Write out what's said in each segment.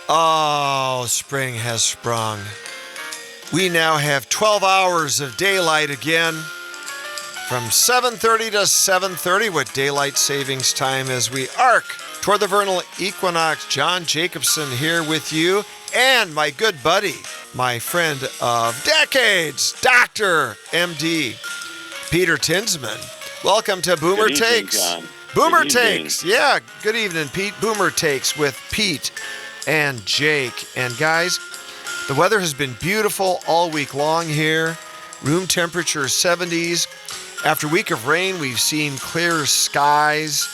Oh, spring has sprung. We now have 12 hours of daylight again from 7:30 to 7:30 with daylight savings time as we arc toward the vernal equinox. John Jacobson here with you and my good buddy, my friend of decades, Dr. MD Peter Tinsman. Welcome to Boomer Good evening, Takes. John. Boomer Good Takes. evening. Yeah, good evening, Pete. Boomer Takes with Pete and Jake. And guys, the weather has been beautiful all week long here. Room temperature 70s. After a week of rain, we've seen clear skies,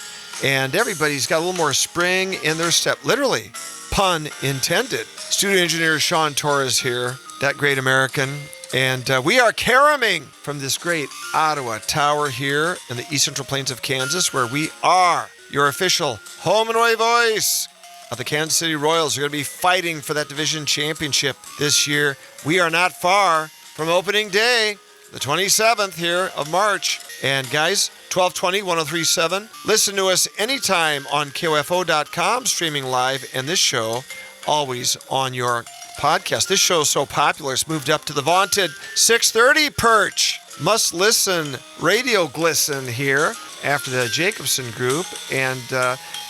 and everybody's got a little more spring in their step. Literally, pun intended. Studio engineer Sean Torres here, that great American. And we are caromming from this great Ottawa Tower here in the East Central Plains of Kansas, where we are your official home and away voice of the Kansas City Royals. Are going to be fighting for that division championship this year. We are not far from opening day, the 27th here of March. And guys, 1220, 1037. Listen to us anytime on KOFO.com, streaming live, and this show always on your podcast. This show is so popular, it's moved up to the vaunted 630 perch. Must listen, radio glisten here after the Jacobson group. And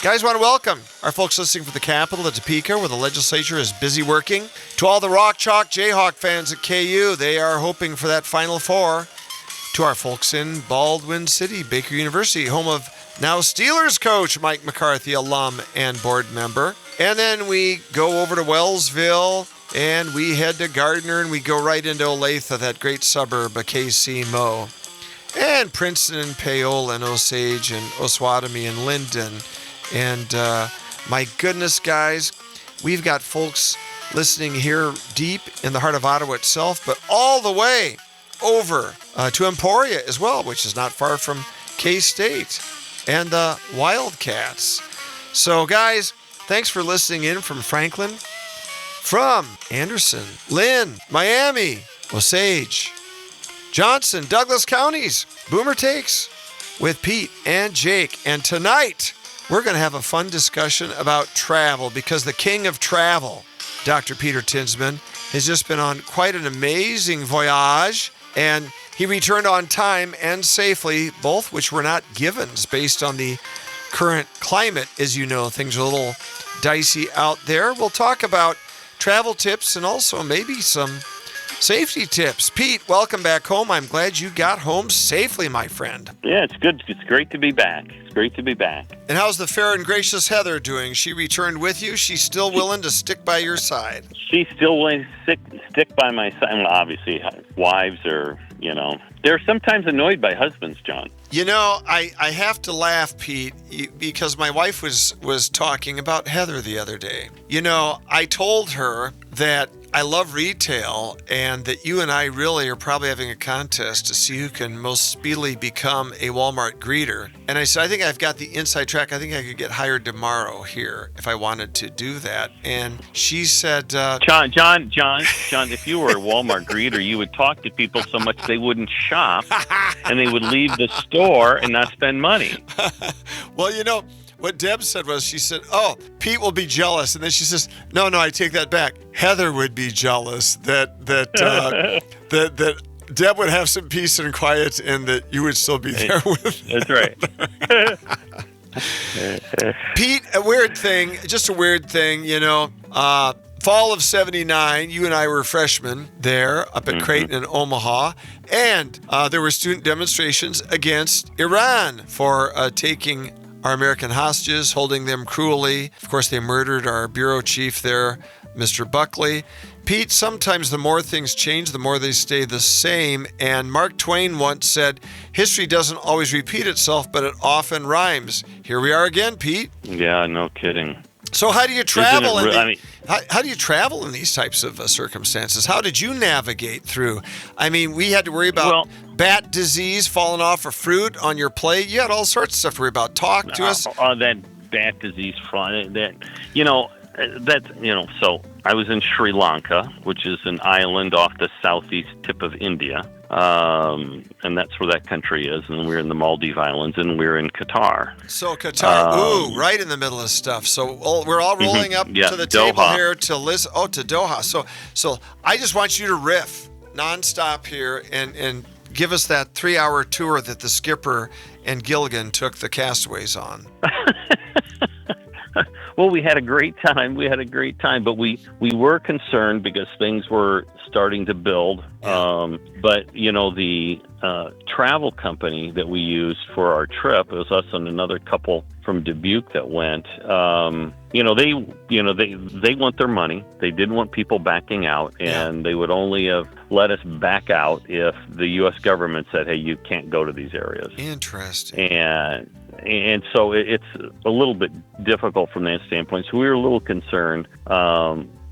guys, want to welcome our folks listening from the capital, the Topeka, where the legislature is busy working. To all the Rock Chalk Jayhawk fans at KU, they are hoping for that Final Four. To our folks in Baldwin City, Baker University, home of now Steelers coach Mike McCarthy, alum and board member. And then we go over to Wellsville, and we head to Gardner, and we go right into Olathe, that great suburb of KC-Mo. And Princeton and Paola and Osage and Osawatomie and Linden. And my goodness, guys, we've got folks listening here deep in the heart of Ottawa itself, but all the way over to Emporia as well, which is not far from K-State and the Wildcats. So, guys, thanks for listening in from Franklin, from Anderson, Lynn, Miami, Osage, Johnson, Douglas counties. Boomer Takes with Pete and Jake. And tonight, we're going to have a fun discussion about travel, because the king of travel, Dr. Peter Tinsman, has just been on quite an amazing voyage, and he returned on time and safely, both which were not givens based on the current climate. As you know, things are a little dicey out there. We'll talk about travel tips and also maybe some safety tips. Pete, welcome back home. I'm glad you got home safely, my friend. Yeah, it's good. It's great to be back. It's great to be back. And how's the fair and gracious Heather doing? She returned with you? She's still willing to stick by your side? She's still willing to stick by my side. Well, obviously, wives are, they're sometimes annoyed by husbands, John. I have to laugh, Pete, because my wife was talking about Heather the other day. I told her that I love retail and that you and I really are probably having a contest to see who can most speedily become a Walmart greeter. And I said, I think I've got the inside track. I think I could get hired tomorrow here if I wanted to do that. And she said, John, if you were a Walmart greeter, you would talk to people so much they wouldn't shop and they would leave the store and not spend money. Well, what Deb said was, she said, oh, Pete will be jealous. And then she says, no, I take that back. Heather would be jealous that Deb would have some peace and quiet and that you would still be there with her. That's right. Pete, a weird thing, fall of 79, you and I were freshmen there up at Creighton in Omaha, and there were student demonstrations against Iran for taking our American hostages, holding them cruelly. Of course, they murdered our bureau chief there, Mr. Buckley. Pete, sometimes the more things change, the more they stay the same. And Mark Twain once said, history doesn't always repeat itself, but it often rhymes. Here we are again, Pete. Yeah, no kidding. So how do you travel? How do you travel in these types of circumstances? How did you navigate through? I mean, we had to worry about bat disease falling off a fruit on your plate. You had all sorts of stuff to worry about. Talk to us. That bat disease front. So I was in Sri Lanka, which is an island off the southeast tip of India. And that's where that country is. And we're in the Maldives Islands, and we're in Qatar. So Qatar, right in the middle of stuff. So we're all rolling up to the table here to listen. Oh, to Doha. So I just want you to riff nonstop here and give us that 3-hour tour that the skipper and Gilligan took the castaways on. Well, we had a great time. But we were concerned because things were starting to build. Yeah. But the travel company that we used for our trip, it was us and another couple from Dubuque that went. They want their money. They didn't want people backing out, and they would only have let us back out if the U.S. government said, "Hey, you can't go to these areas." Interesting. And so it's a little bit difficult from that standpoint. So we were a little concerned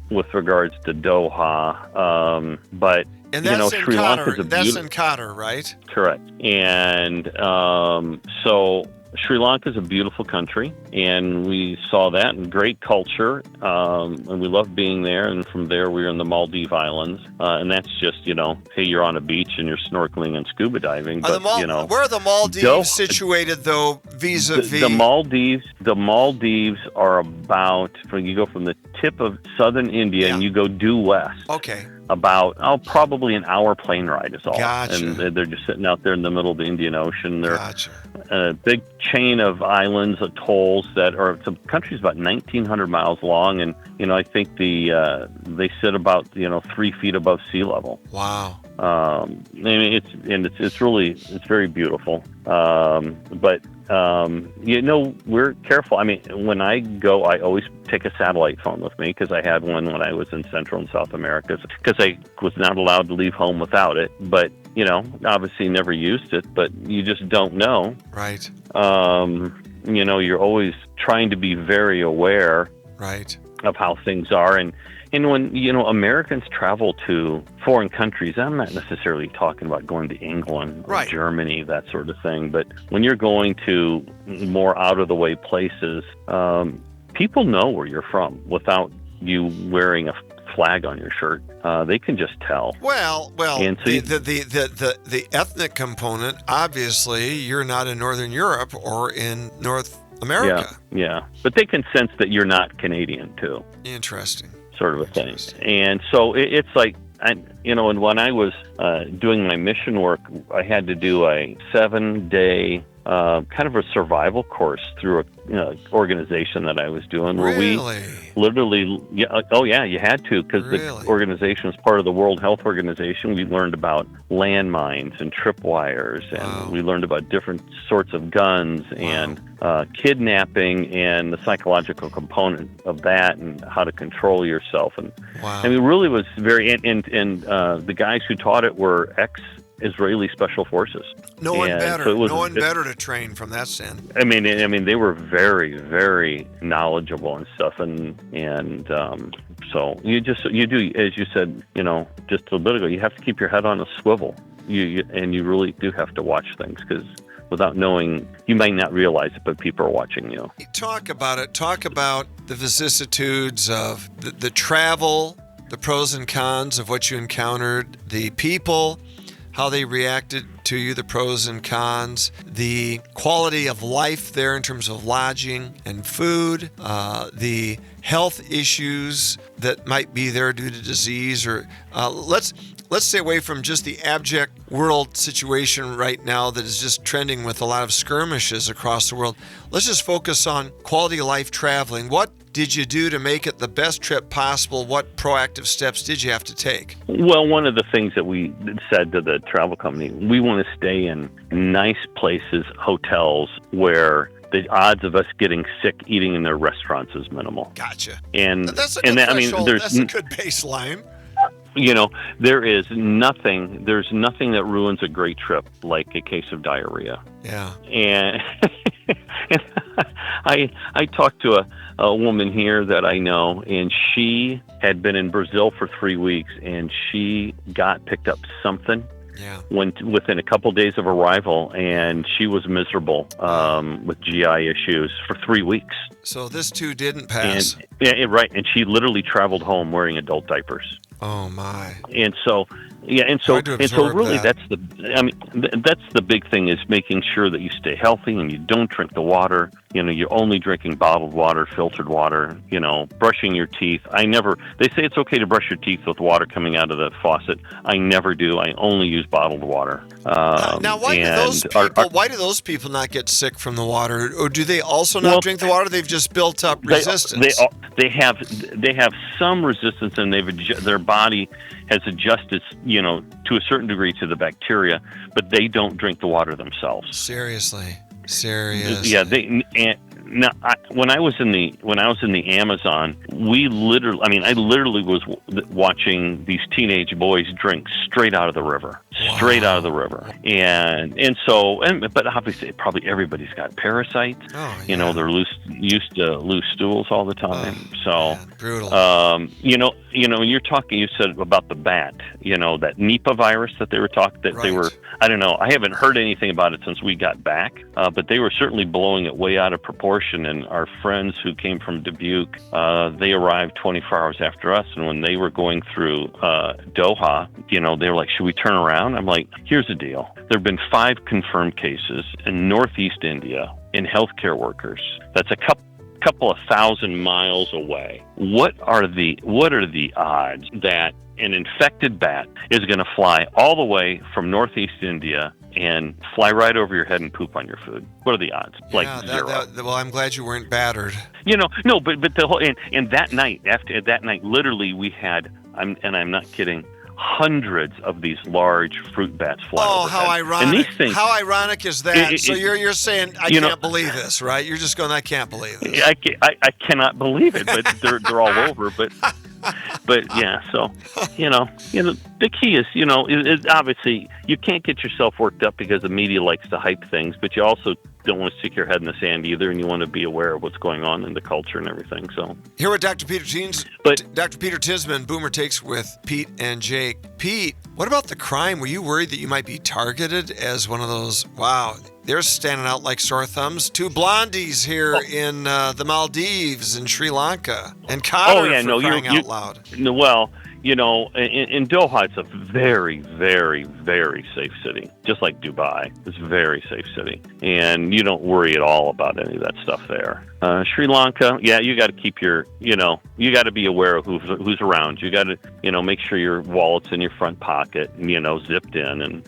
with regards to Doha, but and that's Sri Lanka's that's in Qatar, right? Correct. And so Sri Lanka is a beautiful country, and we saw that, and great culture, and we loved being there. And from there, we were in the Maldives Islands, and that's just, hey, you're on a beach and you're snorkeling and scuba diving. But where are the Maldives situated, though, vis-a-vis? The Maldives are about, you go from the tip of southern India and you go due west. Okay. About probably an hour plane ride is all. Gotcha. And they're just sitting out there in the middle of the Indian Ocean. They're a big chain of islands, atolls the country's about 1,900 miles long, and I think they sit about 3 feet above sea level. Wow. It's very beautiful. But we're careful. I mean, when I go, I always take a satellite phone with me because I had one when I was in Central and South America because I was not allowed to leave home without it. But, obviously never used it, but you just don't know. Right. You're always trying to be very aware of how things are. And when, Americans travel to foreign countries, I'm not necessarily talking about going to England or Germany, that sort of thing. But when you're going to more out-of-the-way places, people know where you're from without you wearing a flag on your shirt. They can just tell. Well, and so the ethnic component, obviously, you're not in Northern Europe or in North America. Yeah. But they can sense that you're not Canadian, too. Interesting. Sort of a thing. And so it's like, and when I was doing my mission work, I had to do a 7-day kind of a survival course through a organization that I was doing where we literally, you had to, because the organization is part of the World Health Organization. We learned about landmines and tripwires, and we learned about different sorts of guns and kidnapping and the psychological component of that and how to control yourself. And I mean, it really was very, and the guys who taught it were Israeli Special Forces. No one better to train from that stand. I mean, they were very, very knowledgeable and stuff, and so you do, as you said, just a little bit ago, you have to keep your head on a swivel. You really do have to watch things, because without knowing, you might not realize it, but people are watching you. Talk about it. Talk about the vicissitudes of the travel, the pros and cons of what you encountered, the people, how they reacted to you, the pros and cons, the quality of life there in terms of lodging and food, the health issues that might be there due to disease, or let's stay away from just the abject world situation right now that is just trending with a lot of skirmishes across the world. Let's just focus on quality of life traveling. What did you do to make it the best trip possible? What proactive steps did you have to take? Well, one of the things that we said to the travel company, we want to stay in nice places, hotels, where the odds of us getting sick eating in their restaurants is minimal. Gotcha. And that's a good threshold. That's a good baseline. There's nothing that ruins a great trip like a case of diarrhea. Yeah. And I talked to a woman here that I know, and she had been in Brazil for 3 weeks, and she picked up something within a couple days of arrival, and she was miserable with GI issues for 3 weeks. So this too didn't pass. Right. And she literally traveled home wearing adult diapers. Oh my! And so really, that's the big thing, is making sure that you stay healthy and you don't drink the water. You're only drinking bottled water, filtered water. Brushing your teeth. They say it's okay to brush your teeth with water coming out of the faucet. I never do. I only use bottled water. Now, why do those people not get sick from the water, or do they also not drink the water? They've just built up resistance. They have some resistance, and their body has adjusted, to a certain degree to the bacteria, but they don't drink the water themselves. Seriously. Yeah, when I was in the Amazon, I literally was watching these teenage boys drink straight out of the river, but obviously probably everybody's got parasites. They're used to loose stools all the time. Brutal. You said about the bat, that Nipah virus that they were talking, that they were, I don't know, I haven't heard anything about it since we got back, but they were certainly blowing it way out of proportion. And our friends who came from Dubuque, they arrived 24 hours after us. And when they were going through Doha, they were like, should we turn around? I'm like, here's the deal. There have been 5 confirmed cases in Northeast India in healthcare workers. That's a couple of thousand miles away. What are the odds that an infected bat is going to fly all the way from Northeast India and fly right over your head and poop on your food? What are the odds? Zero. Well, I'm glad you weren't battered. No, but the whole and that night, literally we had, I'm not kidding, hundreds of these large fruit bats fly overhead. How ironic! And these things, how ironic is that? So you're saying I can't believe this, right? You're just going, I can't believe this. I cannot believe it, but they're all over. But yeah, so the key is is obviously you can't get yourself worked up because the media likes to hype things, but you also don't want to stick your head in the sand either, and you want to be aware of what's going on in the culture and everything. So here with Dr. Peter Tinsman, Boomer Takes with Pete and Jake. Pete, what about the crime? Were you worried that you might be targeted as one of those? Wow, they're standing out like sore thumbs. 2 blondies here in the Maldives and Sri Lanka and Qatar, crying out loud. Well, in Doha, it's a very, very, very safe city. Just like Dubai, it's a very safe city, and you don't worry at all about any of that stuff there. Sri Lanka, you got to keep your, you got to be aware of who's around. You got to, make sure your wallet's in your front pocket, zipped in, and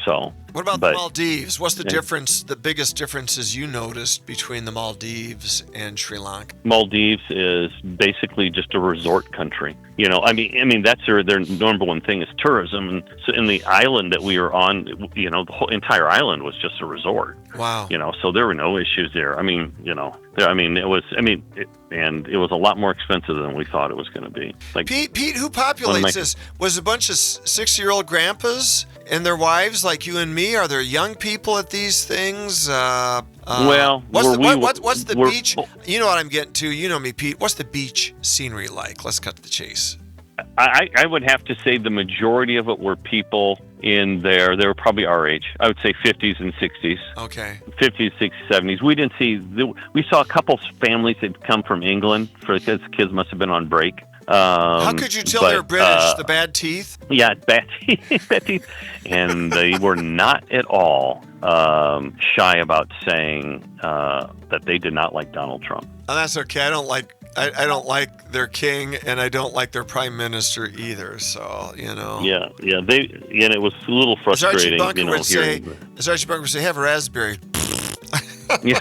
so. What about the Maldives? What's the difference, the biggest differences you noticed between the Maldives and Sri Lanka? Maldives is basically just a resort country. That's their number one thing is tourism. And so in the island that we were on, the whole entire island was just a resort. Wow. So there were no issues there. It was a lot more expensive than we thought it was going to be. Like Pete, who populates this? Was it a bunch of 60-year-old grandpas and their wives like you and me? Are there young people at these things? What's the beach? You know what I'm getting to. You know me, Pete. What's the beach scenery like? Let's cut to the chase. I would have to say the majority of it were people in there. They were probably our age. I would say 50s and 60s. Okay. 50s, 60s, 70s. We didn't see. We saw a couple families that come from England because kids must have been on break. How could you tell they're British? The bad teeth? Yeah, bad teeth. And they were not at all shy about saying that they did not like Donald Trump. Oh, that's okay. I don't like their king, and I don't like their prime minister either. So Yeah. It was a little frustrating. As Archie Bunker would say, have a raspberry. Yeah.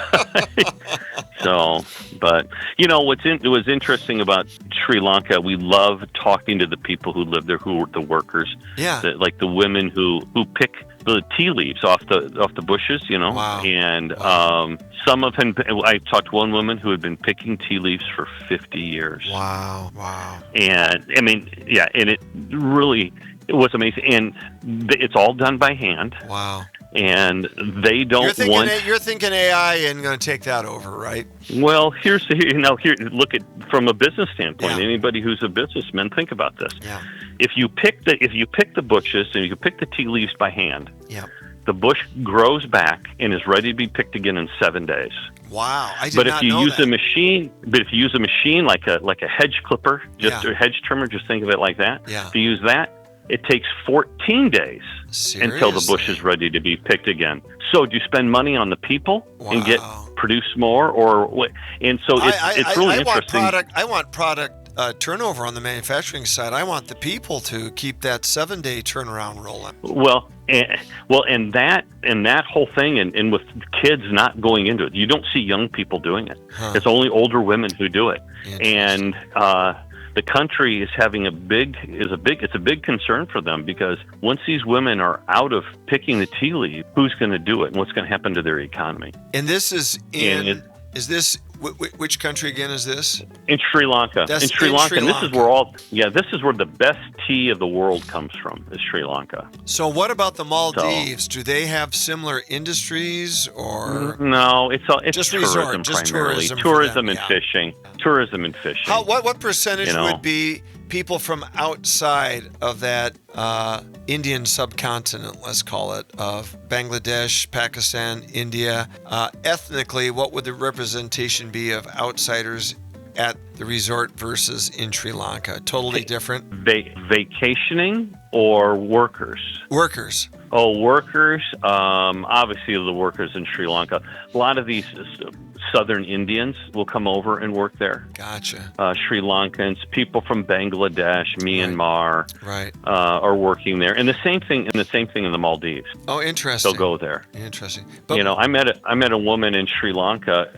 So, but it was interesting about Sri Lanka. We love talking to the people who live there, who are the workers. Yeah. Like the women who pick the tea leaves off the bushes. Wow. And some of them. I talked to one woman who had been picking tea leaves for 50 years. Wow. And and it was amazing. And it's all done by hand. Wow. And they don't You're thinking AI and going to take that over, right? Well, here. Look at from a business standpoint. Yeah. Anybody who's a businessman, think about this. Yeah. if you pick the bushes and you pick the tea leaves by hand, Yep. the bush grows back and is ready to be picked again in 7 days. Wow, I did But not if you know use that. a machine like a hedge clipper, just a hedge trimmer, just think of it like that. Yeah. If you use that, it takes 14 days until the bush is ready to be picked again. So do you spend money on the people and produce more, or what? And so it's really interesting. I want product turnover on the manufacturing side. I want the people to keep that 7-day turnaround rolling. And that whole thing, and with kids not going into it, you don't see young people doing it. It's only older women who do it, and the country is having it's a big concern for them, because once these women are out of picking the tea leaf, who's going to do it, and what's going to happen to their economy? And this is which country again is this? In Sri Lanka. That's in Sri Lanka. And this is where the best tea of the world comes from, is Sri Lanka. So what about the Maldives? Do they have similar industries, or no? It's just tourism resort, just primarily. tourism and fishing. Tourism and fishing. What percentage would be people from outside of that Indian subcontinent, let's call it, of Bangladesh, Pakistan, India? Ethnically, what would the representation be of outsiders at the resort versus in Sri Lanka? Totally different? Vacationing or workers? Workers. Oh, workers. Obviously, the workers in Sri Lanka. A lot of these southern Indians will come over and work there. Gotcha. Sri Lankans, people from Bangladesh, Myanmar, are working there, and the same thing in the Maldives. Oh, interesting. They'll go there. Interesting. But, I met a woman in Sri Lanka,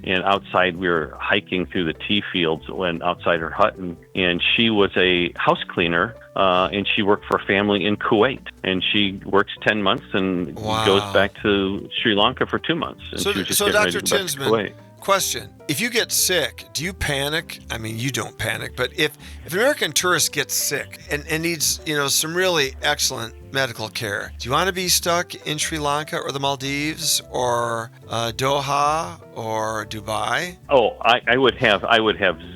and outside we were hiking through the tea fields outside her hut, and she was a house cleaner. And she worked for a family in Kuwait, and she works 10 months and goes back to Sri Lanka for 2 months. And so, she was just Dr. Tinsman, question: if you get sick, do you panic? I mean, you don't panic, but if an American tourist gets sick and needs some really excellent medical care, do you want to be stuck in Sri Lanka or the Maldives or Doha or Dubai? Oh, I would have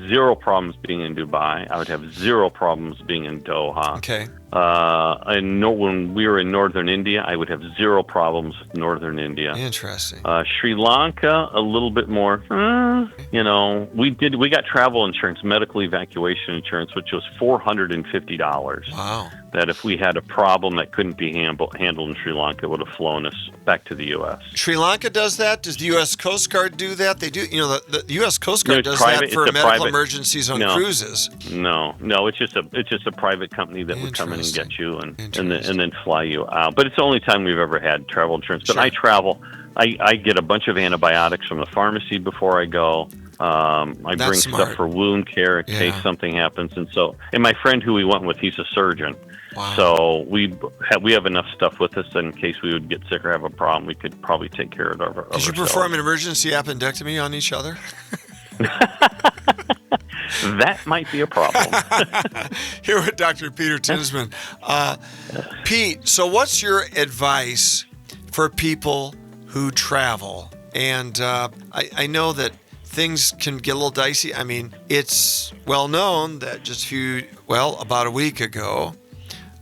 zero problems being in Dubai. I would have zero problems being in Doha. Okay. When we were in northern India, I would have zero problems with northern India. Interesting. Sri Lanka, a little bit more. We got travel insurance, medical evacuation insurance, which was $450. Wow. That if we had a problem that couldn't be handled in Sri Lanka, it would have flown us back to the U.S. Sri Lanka does that? Does the U.S. Coast Guard do that? They do. The U.S. Coast Guard does that for medical emergencies on cruises. No, it's just a private company that would come in and get you and then fly you out. But it's the only time we've ever had travel insurance. But I travel. I get a bunch of antibiotics from the pharmacy before I go. I bring stuff for wound care in case something happens, and my friend who we went with, he's a surgeon. Wow. So we have enough stuff with us that in case we would get sick or have a problem, we could probably take care of it. Did you perform an emergency appendectomy on each other? That might be a problem. Here with Dr. Peter Tinsman. Pete, so what's your advice for people who travel? And I know that things can get a little dicey. I mean, it's well known that about a week ago,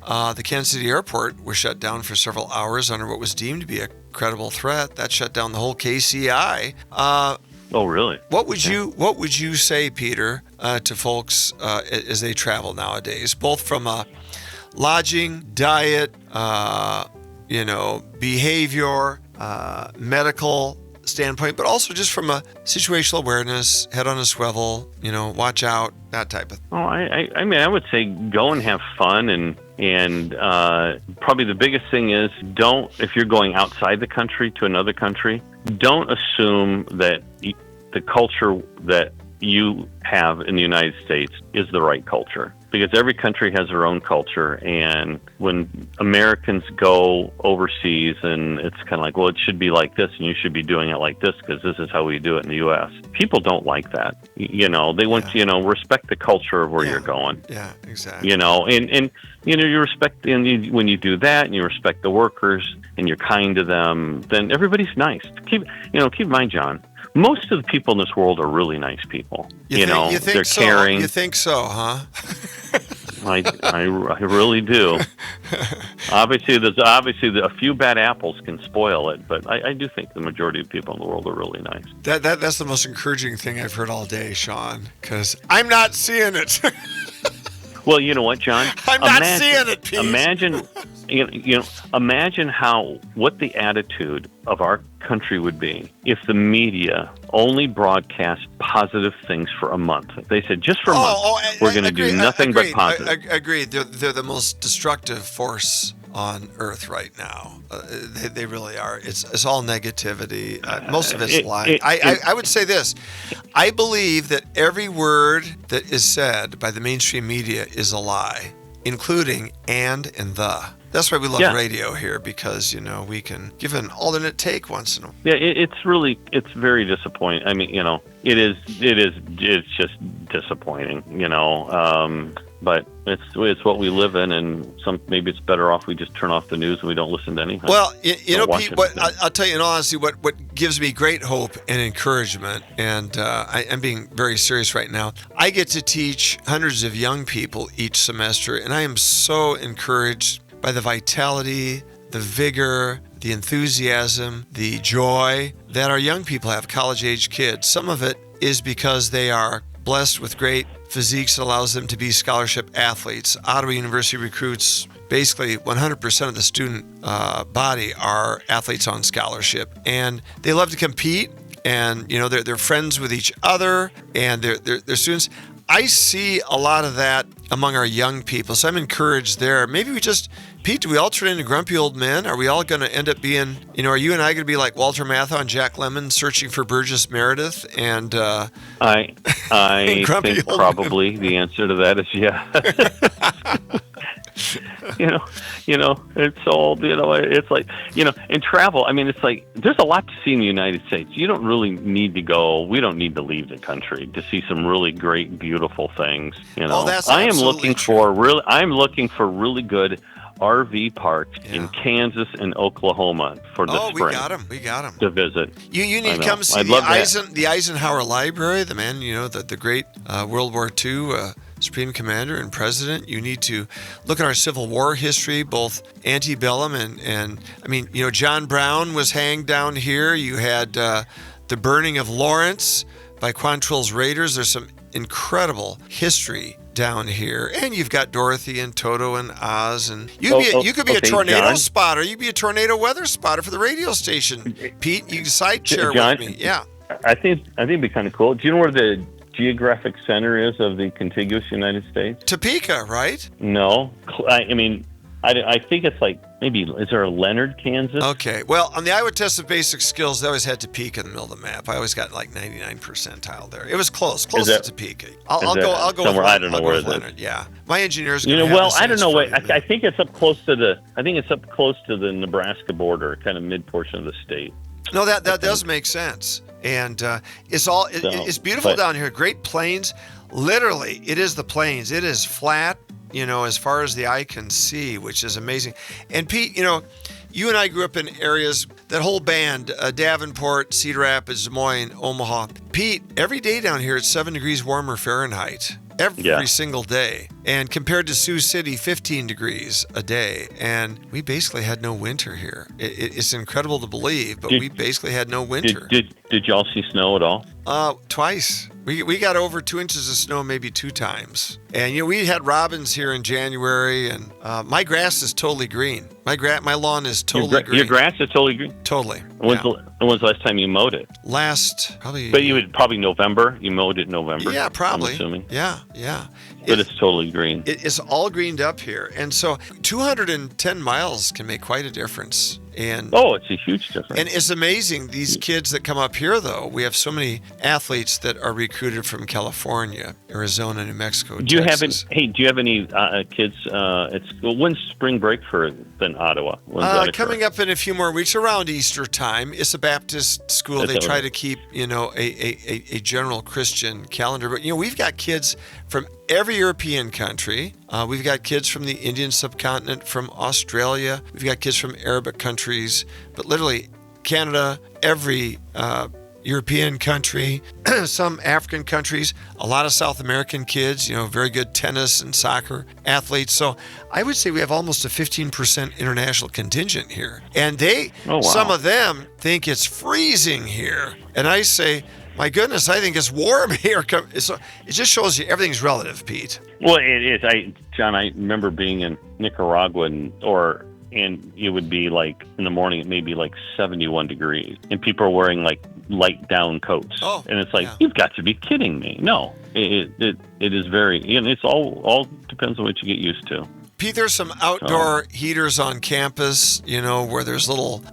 the Kansas City airport was shut down for several hours under what was deemed to be a credible threat. That shut down the whole KCI. Oh, really? What would you say, Peter, to folks as they travel nowadays, both from a lodging, diet, behavior, medical standpoint, but also just from a situational awareness, head on a swivel, watch out, that type of thing? Oh, I mean, I would say go and have fun, and probably the biggest thing is if you're going outside the country to another country, don't assume that the culture that you have in the United States is the right culture, because every country has their own culture. And when Americans go overseas, and it's kind of like, well, it should be like this and you should be doing it like this because this is how we do it in the U.S. People don't like that. They want respect the culture of where you're going. Yeah, exactly. And you respect, and when you do that and you respect the workers and you're kind to them, then everybody's nice. Keep in mind, John, most of the people in this world are really nice people. You think they're so? caring. You think so, huh? I really do. Obviously, a few bad apples can spoil it, but I do think the majority of people in the world are really nice. That's the most encouraging thing I've heard all day, Sean, because I'm not seeing it. Well, you know what, John? I'm not seeing it, Pete. Imagine what the attitude of our country would be if the media only broadcast positive things for a month. They said, just for a month, we're going to do nothing but positive. Agreed. They're the most destructive force on Earth right now. They really are. It's all negativity. Most of it's lying. I would say this. I believe that every word that is said by the mainstream media is a lie, including and the. That's why we love radio here, because, we can give an alternate take once in a while. Yeah, it's very disappointing. I mean, it's just disappointing, but it's what we live in, and maybe it's better off we just turn off the news and we don't listen to anything. Well, Pete, I'll tell you in all honesty, what gives me great hope and encouragement, and I'm being very serious right now, I get to teach hundreds of young people each semester, and I am so encouraged by the vitality, the vigor, the enthusiasm, the joy that our young people have, college-age kids. Some of it is because they are blessed with great physiques that allows them to be scholarship athletes. Ottawa University recruits basically 100% of the student body are athletes on scholarship, and they love to compete, and they're friends with each other, and they're students. I see a lot of that among our young people, so I'm encouraged there. Maybe Pete, do we all turn into grumpy old men? Are we all going to end up being, are you and I going to be like Walter Matthau and Jack Lemmon searching for Burgess Meredith? And I think probably the answer to that is yeah. It's all, it's like, in travel, I mean, it's like, there's a lot to see in the United States. You don't really need to go, we don't need to leave the country to see some really great, beautiful things, that's I'm looking for really good RV parks in Kansas and Oklahoma for the spring. We got them. To visit. You need to come see the Eisenhower Library, the man, the great World War II Supreme Commander and President. You need to look at our Civil War history, both antebellum and John Brown was hanged down here. You had the burning of Lawrence by Quantrill's Raiders. There's some incredible history down here, and you've got Dorothy and Toto and Oz, and you could be a tornado spotter. You'd be a tornado weather spotter for the radio station, Pete. You can side chair with me. Yeah, I think it'd be kind of cool. Do you know where the geographic center is of the contiguous United States? Topeka, right? No, I think it's like, maybe, is there a Leonard, Kansas? Okay, well, on the Iowa Test of Basic Skills, they always had Topeka in the middle of the map. I always got like 99 percentile there. It was close to Topeka. I'll go somewhere, with I don't know where it Leonard. is. Yeah, my engineers. I don't know. Wait, I think it's up close to the Nebraska border, kind of mid portion of the state. No, that does make sense, and it's beautiful down here. Great plains. Literally, it is the plains. It is flat, as far as the eye can see, which is amazing. And Pete, you and I grew up in areas, that whole band, Davenport, Cedar Rapids, Des Moines, Omaha. Pete, every day down here, it's 7 degrees warmer Fahrenheit. Every single day. And compared to Sioux City, 15 degrees a day. And we basically had no winter here. It's incredible to believe, but we basically had no winter. Did y'all see snow at all? Twice. We got over 2 inches of snow maybe 2 times. And, we had robins here in January, and my grass is totally green. My lawn is totally green. Your grass is totally green? Totally. When's the last time you mowed it? Probably. But you would probably November? You mowed it in November? Yeah, probably. I'm assuming. Yeah. But it's totally green. It's all greened up here. And so 210 miles can make quite a difference. And it's a huge difference. And it's amazing, these kids that come up here, though. We have so many athletes that are recruited from California, Arizona, New Mexico, do you Texas. Do you have any kids at school? When's spring break in Ottawa? Coming up in a few more weeks, around Easter time. It's a Baptist school. They try to keep, a general Christian calendar. But, we've got kids from every European country. We've got kids from the Indian subcontinent, from Australia. We've got kids from Arabic countries, but literally Canada, every European country, some African countries, a lot of South American kids, very good tennis and soccer athletes. So I would say we have almost a 15% international contingent here. And some of them think it's freezing here. And I say, my goodness, I think it's warm here. So it just shows you everything's relative, Pete. Well, it is. John, I remember being in Nicaragua and it would be like in the morning, it may be like 71 degrees and people are wearing like light down coats. Oh, and it's like, You've got to be kidding me. No, it is very, and it's all depends on what you get used to. Pete, there's some outdoor heaters on campus, where there's little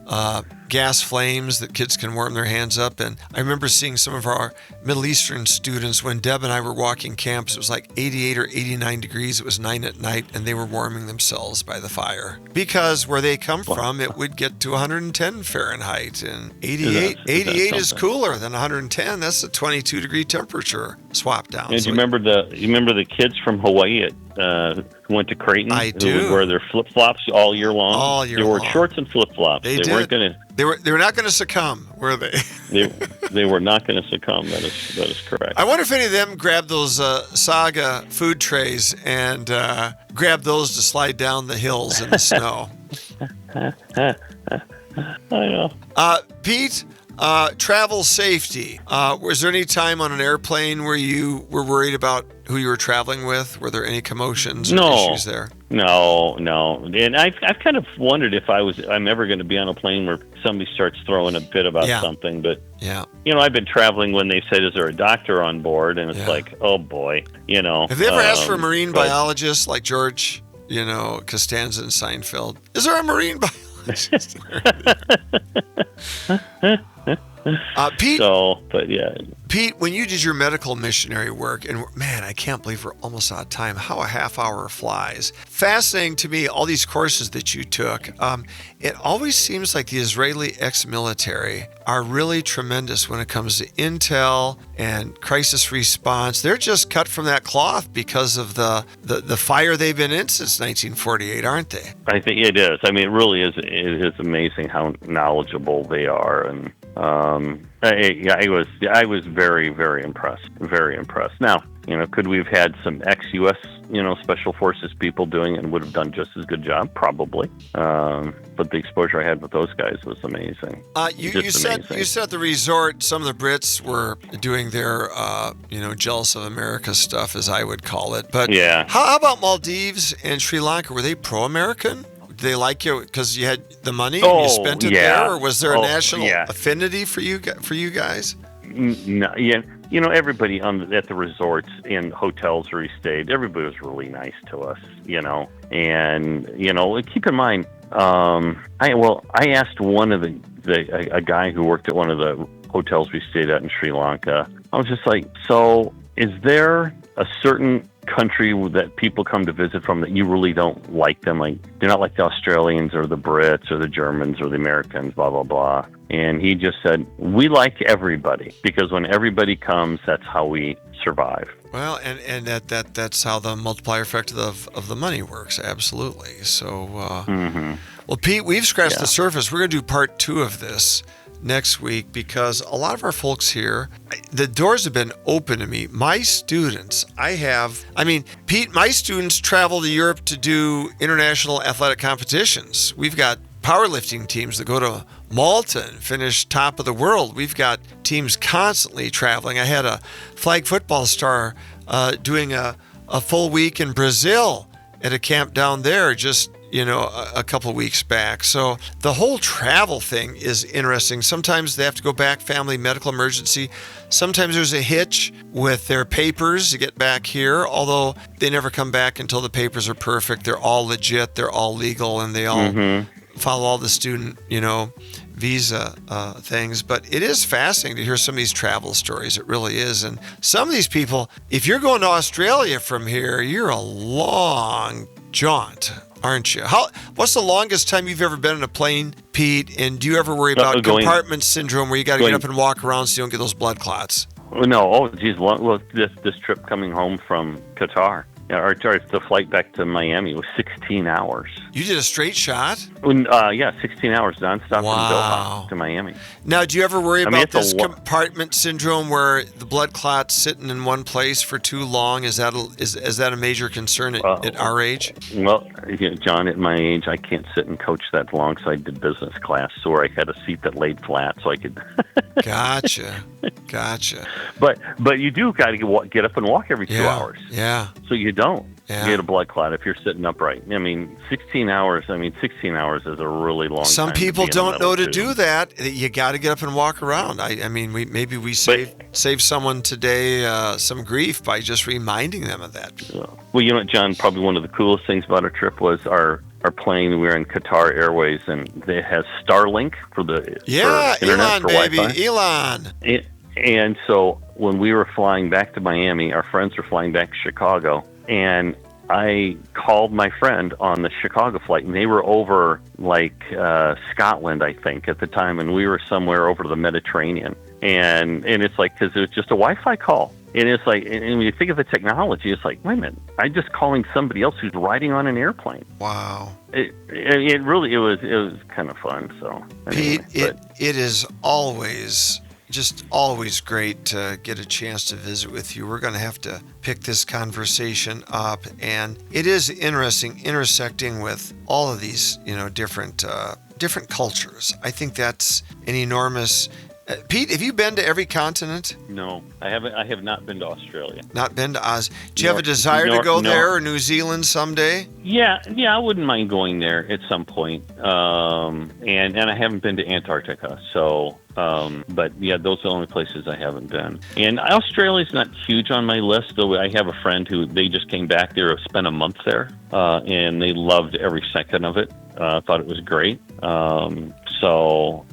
gas flames that kids can warm their hands up. And I remember seeing some of our Middle Eastern students when Deb and I were walking campus. It was like 88 or 89 degrees. It was 9 at night, and they were warming themselves by the fire. Because where they come from, it would get to 110 Fahrenheit. And 88 is cooler than 110. That's a 22-degree temperature swap down. And you remember the kids from Hawaii who went to Creighton? I do. Who would wear their flip-flops all year long? All year long. They wore shorts and flip-flops. They weren't going to... They were not going to succumb, were they? they were not going to succumb. That is correct. I wonder if any of them grabbed those Saga food trays and grabbed those to slide down the hills in the snow. I know. Pete, travel safety. Was there any time on an airplane where you were worried about who you were traveling with? Were there any commotions or issues there? No. And I've kind of wondered if I'm ever going to be on a plane where somebody starts throwing a bit about something. But, I've been traveling when they said, is there a doctor on board? And it's like, oh, boy, Have they ever asked for a marine biologist like George, Costanza and Seinfeld? Is there a marine biologist? Pete, Pete, when you did your medical missionary work, and man, I can't believe we're almost out of time, how a half hour flies. Fascinating to me, all these courses that you took. It always seems like the Israeli ex-military are really tremendous when it comes to intel and crisis response. They're just cut from that cloth because of the fire they've been in since 1948, aren't they? I think it is. I mean, it really is. It is amazing how knowledgeable they are, and I was very, very impressed. Very impressed. Now, could we have had some ex-U.S. Special Forces people doing it and would have done just as good job? Probably. But the exposure I had with those guys was amazing. You said at the resort some of the Brits were doing their jealous of America stuff, as I would call it. But how about Maldives and Sri Lanka? Were they pro-American? Did they like you because you had the money and you spent it there, or was there a national affinity for you guys? No, everybody at the resorts and hotels where we stayed, everybody was really nice to us, and keep in mind, I asked one of a guy who worked at one of the hotels we stayed at in Sri Lanka. I was just like, so is there a certain country that people come to visit from that you really don't like them? Like, they're not like the Australians or the Brits or the Germans or the Americans, blah, blah, blah. And he just said, we like everybody because when everybody comes, that's how we survive. Well, and that's how the multiplier effect of the money works. Absolutely. So, well, Pete, we've scratched the surface. We're going to do part 2 of this next week because a lot of our folks here, the doors have been open to me. My students, Pete, my students travel to Europe to do international athletic competitions. We've got powerlifting teams that go to Malta and finish top of the world. We've got teams constantly traveling. I had a flag football star doing a full week in Brazil at a camp down there just a couple of weeks back. So the whole travel thing is interesting. Sometimes they have to go back, family medical emergency. Sometimes there's a hitch with their papers to get back here, although they never come back until the papers are perfect. They're all legit, they're all legal, and they all follow all the student, visa things. But it is fascinating to hear some of these travel stories. It really is. And some of these people, if you're going to Australia from here, you're a long jaunt, aren't you? What's the longest time you've ever been in a plane, Pete? And do you ever worry about compartment syndrome where you got to get up and walk around so you don't get those blood clots? No. Oh, geez. Well, this trip coming home from Qatar, the flight back to Miami was 16 hours. You did a straight shot? 16 hours nonstop from Doha to Miami. Now, do you ever worry about it's this compartment syndrome where the blood clot's sitting in one place for too long? Is that a major concern at our age? Well, John, at my age, I can't sit and coach that long, so I did business class, so I had a seat that laid flat, so I could. Gotcha. But you do got to get up and walk every 2 hours. Yeah. So you don't get a blood clot if you're sitting upright. 16 hours. 16 hours is a really long time. Some people don't know to do that. You got to get up and walk around. Maybe we save someone today some grief by just reminding them of that. Well, you know what, John? Probably one of the coolest things about our trip was our plane. We were in Qatar Airways, and it has Starlink for internet, Elon, for baby, Wi-Fi. Elon. And so when we were flying back to Miami, our friends were flying back to Chicago, and I called my friend on the Chicago flight, and they were over Scotland, I think, at the time, and we were somewhere over the Mediterranean. And it's like, because it was just a Wi-Fi call. And it's like, and when you think of the technology, it's like, wait a minute, I'm just calling somebody else who's riding on an airplane. Wow. It was kind of fun. So anyway, Pete, it is always great to get a chance to visit with you. We're going to have to pick this conversation up, and it is interesting intersecting with all of these, different cultures. I think that's an enormous. Pete, have you been to every continent? No, I haven't. I have not been to Australia. Not been to Oz. Do you have a desire to go there, or New Zealand someday? Yeah, I wouldn't mind going there at some point. And I haven't been to Antarctica, so. But yeah, those are the only places I haven't been. And Australia's not huge on my list, though. I have a friend who they just came back there, spent a month there, and they loved every second of it. Thought it was great. So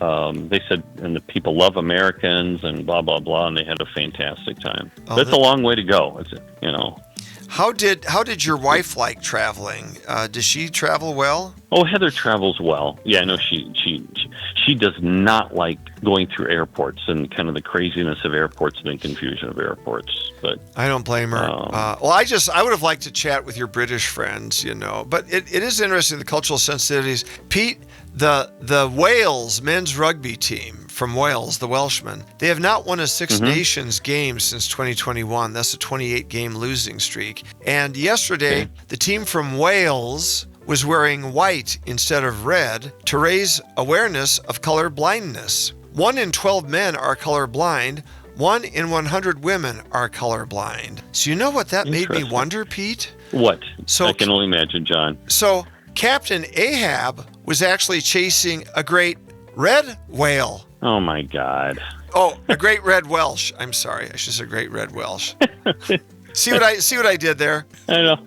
they said, and the people love Americans and blah, blah, blah, and they had a fantastic time. That's a long way to go, How did your wife like traveling? Does she travel well? Oh, Heather travels well. Yeah, no, she does not like going through airports and kind of the craziness of airports and the confusion of airports. But I don't blame her. I would have liked to chat with your British friends, But it is interesting, the cultural sensitivities. Pete, the Wales men's rugby team from Wales, the Welshmen, they have not won a Six Nations game since 2021. That's a 28-game losing streak. And yesterday, the team from Wales was wearing white instead of red to raise awareness of color blindness. 1 in 12 men are colorblind. 1 in 100 women are colorblind. So you know what that made me wonder, Pete? What? I can only imagine, John. So Captain Ahab was actually chasing a great red whale. Oh, my God. Oh, a great red Welsh. I'm sorry. I should say great red Welsh. See what I did there? I know.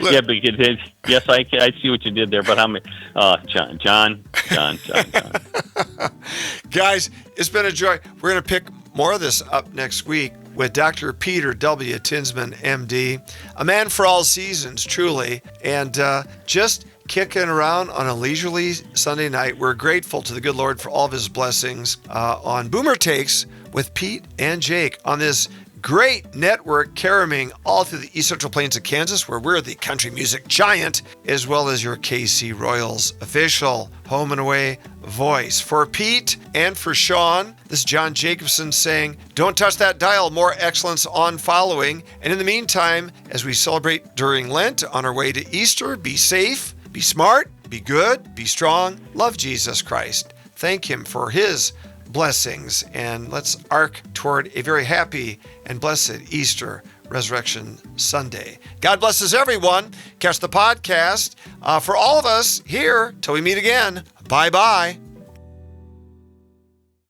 Yeah, but you did. Yes, I see what you did there. But John. Guys, it's been a joy. We're going to pick more of this up next week with Dr. Peter W. Tinsman, MD, a man for all seasons, truly, and just kicking around on a leisurely Sunday night. We're grateful to the good Lord for all of his blessings on Boomer Takes with Pete and Jake on this great network carrying all through the East Central Plains of Kansas, where we're the country music giant, as well as your KC Royals official home and away voice. For Pete and for Sean, this is John Jacobson saying, don't touch that dial, more excellence on following. And in the meantime, as we celebrate during Lent on our way to Easter, be safe, be smart, be good, be strong, love Jesus Christ. Thank him for his blessings, and let's arc toward a very happy and blessed Easter Resurrection Sunday. God blesses everyone. Catch the podcast. For all of us here, till we meet again, bye-bye.